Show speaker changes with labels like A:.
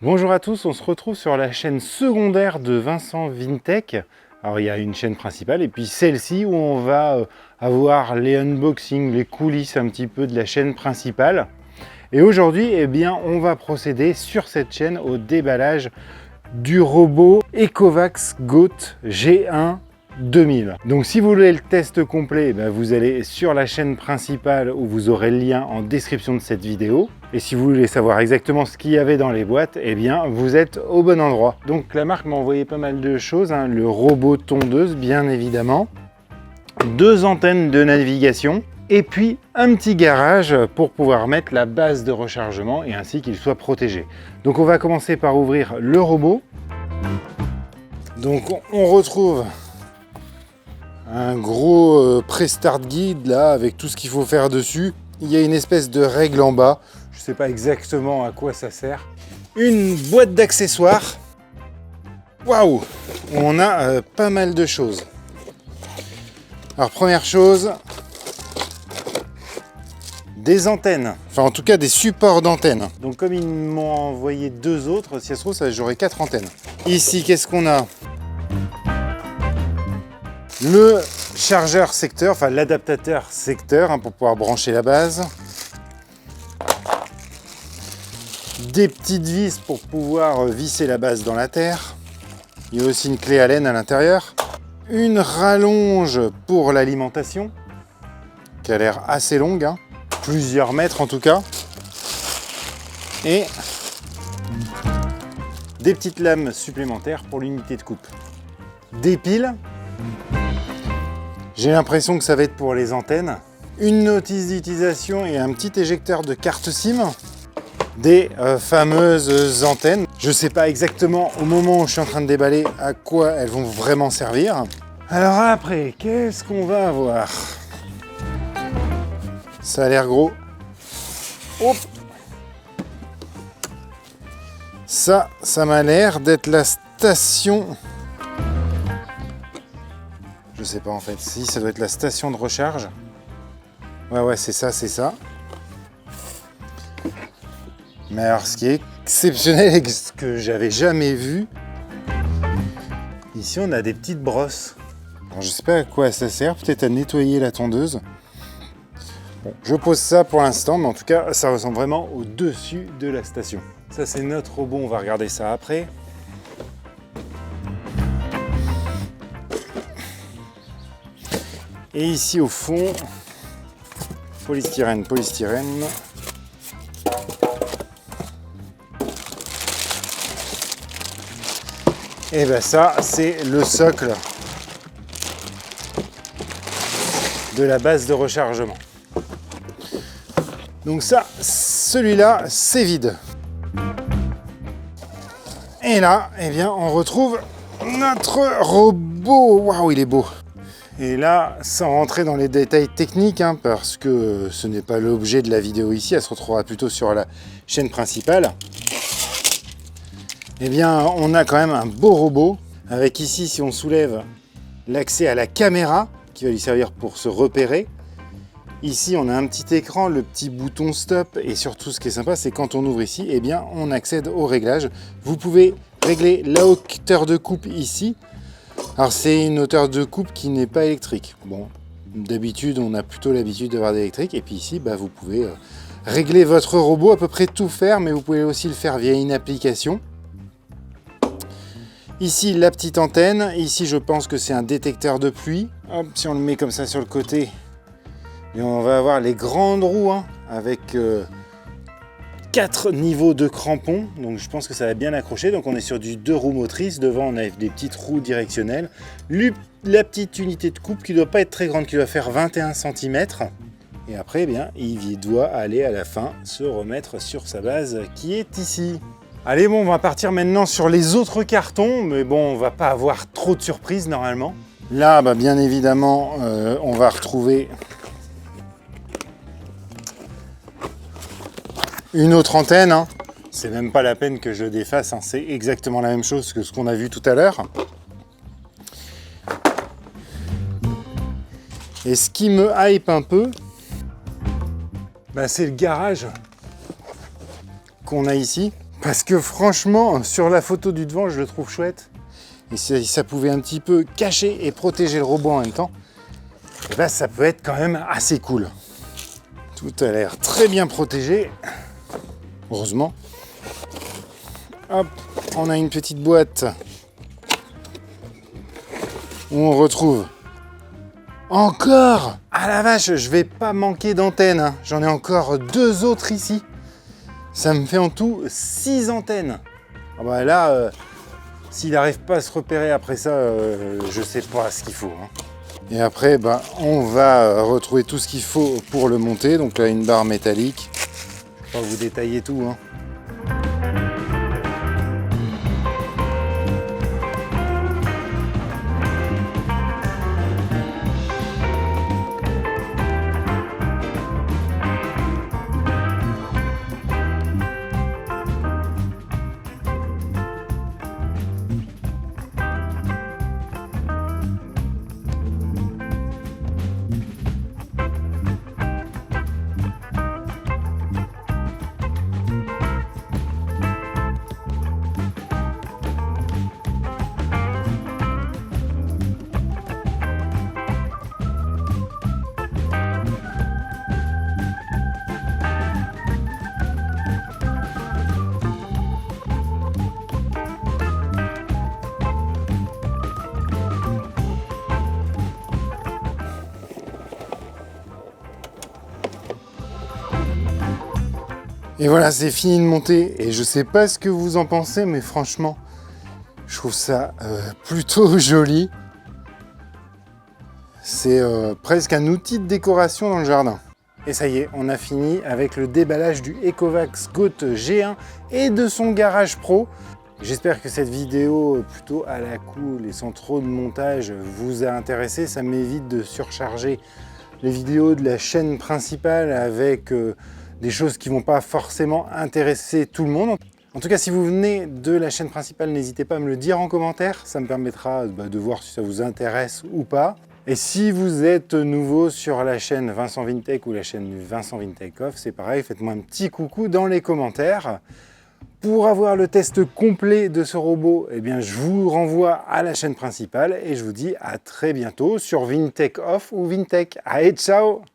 A: Bonjour à tous, on se retrouve sur la chaîne secondaire de Vincent Vintech. Alors il y a une chaîne principale et puis celle-ci où on va avoir les unboxings, les coulisses un petit peu de la chaîne principale. Et aujourd'hui, eh bien, on va procéder sur cette chaîne au déballage du robot Ecovacs Goat G1 2000. Donc si vous voulez le test complet, vous allez sur la chaîne principale où vous aurez le lien en description de cette vidéo. Et si vous voulez savoir exactement ce qu'il y avait dans les boîtes, eh bien vous êtes au bon endroit. Donc la marque m'a envoyé pas mal de choses, hein. Le robot tondeuse bien évidemment, 2 antennes de navigation, et puis un petit garage pour pouvoir mettre la base de rechargement et ainsi qu'il soit protégé. Donc on va commencer par ouvrir le robot. Donc on retrouve un gros pré-start guide là avec tout ce qu'il faut faire dessus. Il y a une espèce de règle en bas, je ne sais pas exactement à quoi ça sert. Une boîte d'accessoires. Waouh, on a pas mal de choses. Alors première chose, des antennes, enfin en tout cas des supports d'antennes. Donc comme ils m'ont envoyé 2 autres, si ça se trouve j'aurai 4 antennes. Ici qu'est-ce qu'on a? Le chargeur secteur, enfin l'adaptateur secteur pour pouvoir brancher la base. Des petites vis pour pouvoir visser la base dans la terre. Il y a aussi une clé Allen à l'intérieur. Une rallonge pour l'alimentation, qui a l'air assez longue, hein. Plusieurs mètres en tout cas. Et des petites lames supplémentaires pour l'unité de coupe. Des piles. J'ai l'impression que ça va être pour les antennes. Une notice d'utilisation et un petit éjecteur de carte SIM. Des fameuses antennes. Je ne sais pas exactement au moment où je suis en train de déballer à quoi elles vont vraiment servir. Alors après, qu'est-ce qu'on va avoir? Ça a l'air gros. Hop. Ça m'a l'air d'être la station. Je sais pas en fait, si ça doit être la station de recharge. Ouais, c'est ça. Mais alors ce qui est exceptionnel et ce que j'avais jamais vu, ici on a des petites brosses. Alors, je sais pas à quoi ça sert, peut-être à nettoyer la tondeuse. Bon, je pose ça pour l'instant, mais en tout cas ça ressemble vraiment au dessus de la station. Ça c'est notre robot, on va regarder ça après. Et ici au fond, polystyrène. Et ben ça, c'est le socle de la base de rechargement. Donc ça, celui-là, c'est vide. Et là, eh bien, on retrouve notre robot. Waouh, il est beau. Et là, sans rentrer dans les détails techniques, parce que ce n'est pas l'objet de la vidéo ici, elle se retrouvera plutôt sur la chaîne principale. Eh bien, on a quand même un beau robot, avec ici, si on soulève, l'accès à la caméra, qui va lui servir pour se repérer. Ici, on a un petit écran, le petit bouton stop, et surtout, ce qui est sympa, c'est quand on ouvre ici, eh bien, on accède au réglage. Vous pouvez régler la hauteur de coupe ici. Alors c'est une hauteur de coupe qui n'est pas électrique. Bon, d'habitude on a plutôt l'habitude d'avoir d'électrique. Et puis ici, vous pouvez régler votre robot, à peu près tout faire, mais vous pouvez aussi le faire via une application. Ici la petite antenne, ici je pense que c'est un détecteur de pluie. Hop, si on le met comme ça sur le côté, et on va avoir les grandes roues avec 4 niveaux de crampons, donc je pense que ça va bien accrocher. Donc on est sur du 2 roues motrices, devant on a des petites roues directionnelles, la petite unité de coupe qui ne doit pas être très grande, qui doit faire 21 cm, et après il doit aller à la fin se remettre sur sa base qui est ici. Allez on va partir maintenant sur les autres cartons, mais bon on va pas avoir trop de surprises normalement. Là bien évidemment on va retrouver une autre antenne, c'est même pas la peine que je défasse, c'est exactement la même chose que ce qu'on a vu tout à l'heure. Et ce qui me hype un peu, c'est le garage qu'on a ici. Parce que franchement, sur la photo du devant, je le trouve chouette. Et si ça pouvait un petit peu cacher et protéger le robot en même temps, et ben ça peut être quand même assez cool. Tout a l'air très bien protégé. Heureusement. Hop, on a une petite boîte où on retrouve encore. Ah la vache, je vais pas manquer d'antennes, hein. J'en ai encore 2 autres ici. Ça me fait en tout 6 antennes. Ah bah là, s'il n'arrive pas à se repérer après ça, je sais pas ce qu'il faut, hein. Et après, bah, on va retrouver tout ce qu'il faut pour le monter. Donc là, une barre métallique. Je vais pas vous détailler tout, hein. Et voilà, c'est fini de monter. Et je sais pas ce que vous en pensez, mais franchement, je trouve ça plutôt joli. C'est presque un outil de décoration dans le jardin. Et ça y est, on a fini avec le déballage du Ecovacs Goat G1 et de son garage pro. J'espère que cette vidéo plutôt à la cool et sans trop de montage vous a intéressé. Ça m'évite de surcharger les vidéos de la chaîne principale avec des choses qui ne vont pas forcément intéresser tout le monde. En tout cas, si vous venez de la chaîne principale, n'hésitez pas à me le dire en commentaire. Ça me permettra de voir si ça vous intéresse ou pas. Et si vous êtes nouveau sur la chaîne Vincent Vintech ou la chaîne Vincent Vintech Off, c'est pareil, faites-moi un petit coucou dans les commentaires. Pour avoir le test complet de ce robot, eh bien, je vous renvoie à la chaîne principale et je vous dis à très bientôt sur Vintech Off ou Vintech. Allez, ciao!